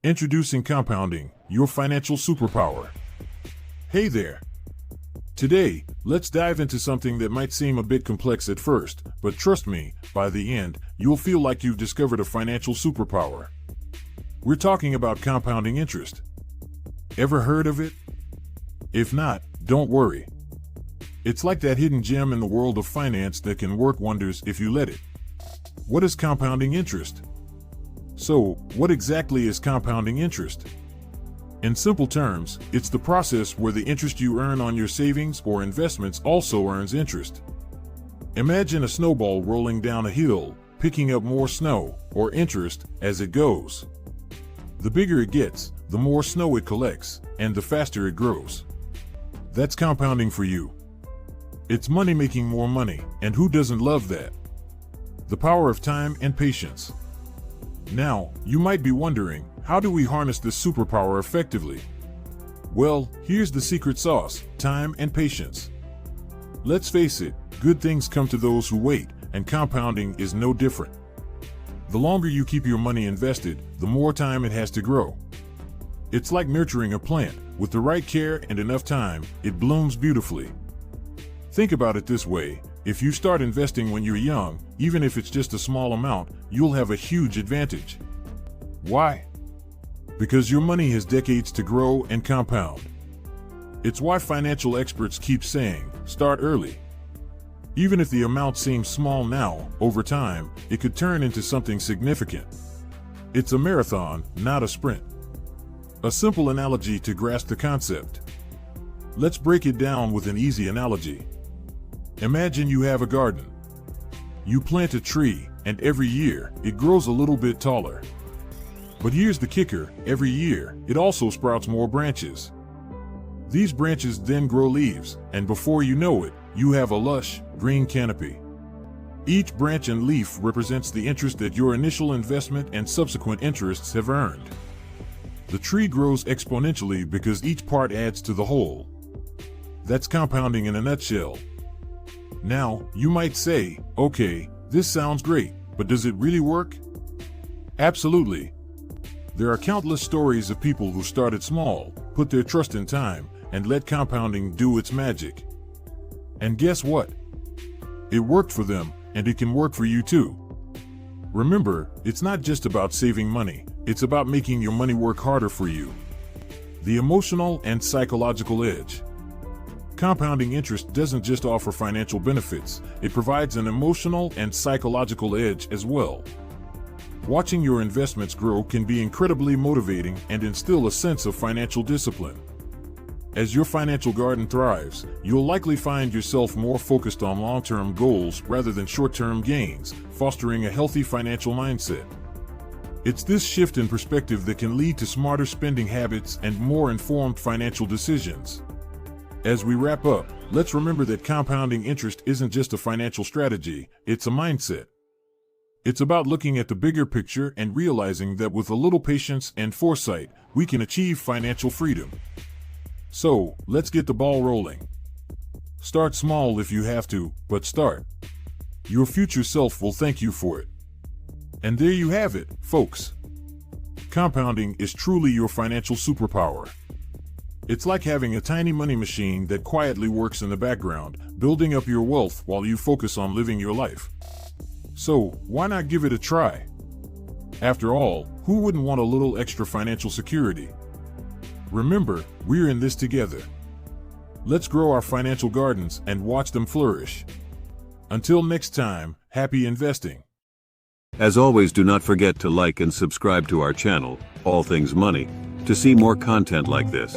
Introducing compounding, your financial superpower. Hey there. Today, let's dive into something that might seem a bit complex at first, but trust me, by the end, you'll feel like you've discovered a financial superpower. We're talking about compounding interest. Ever heard of it? If not, don't worry. It's like that hidden gem in the world of finance that can work wonders if you let it. What is compounding interest? So, what exactly is compounding interest? In simple terms, it's the process where the interest you earn on your savings or investments also earns interest. Imagine a snowball rolling down a hill, picking up more snow, or interest, as it goes. The bigger it gets, the more snow it collects, and the faster it grows. That's compounding for you. It's money making more money, and who doesn't love that? The power of time and patience. Now, you might be wondering, how do we harness this superpower effectively? Well, here's the secret sauce: time and patience. Let's face it, good things come to those who wait, and compounding is no different. The longer you keep your money invested, the more time it has to grow. It's like nurturing a plant. With the right care and enough time, it blooms beautifully. Think about it this way: if you start investing when you're young, even if it's just a small amount, you'll have a huge advantage. Why? Because your money has decades to grow and compound. It's why financial experts keep saying, start early. Even if the amount seems small now, over time, it could turn into something significant. It's a marathon, not a sprint. A simple analogy to grasp the concept. Let's break it down with an easy analogy. Imagine you have a garden. You plant a tree, and every year, it grows a little bit taller. But here's the kicker: every year, it also sprouts more branches. These branches then grow leaves, and before you know it, you have a lush, green canopy. Each branch and leaf represents the interest that your initial investment and subsequent interests have earned. The tree grows exponentially because each part adds to the whole. That's compounding in a nutshell. Now, you might say, okay, this sounds great, but does it really work? Absolutely. There are countless stories of people who started small, put their trust in time, and let compounding do its magic. And guess what? It worked for them, and it can work for you too. Remember, it's not just about saving money, it's about making your money work harder for you. The emotional and psychological edge. Compounding interest doesn't just offer financial benefits, it provides an emotional and psychological edge as well. Watching your investments grow can be incredibly motivating and instill a sense of financial discipline. As your financial garden thrives, you'll likely find yourself more focused on long-term goals rather than short-term gains, fostering a healthy financial mindset. It's this shift in perspective that can lead to smarter spending habits and more informed financial decisions. As we wrap up, let's remember that compounding interest isn't just a financial strategy, it's a mindset. It's about looking at the bigger picture and realizing that with a little patience and foresight, we can achieve financial freedom. So, let's get the ball rolling. Start small if you have to, but start. Your future self will thank you for it. And there you have it, folks. Compounding is truly your financial superpower. It's like having a tiny money machine that quietly works in the background, building up your wealth while you focus on living your life. So, why not give it a try? After all, who wouldn't want a little extra financial security? Remember, we're in this together. Let's grow our financial gardens and watch them flourish. Until next time, happy investing. As always, do not forget to like and subscribe to our channel, All Things Money, to see more content like this.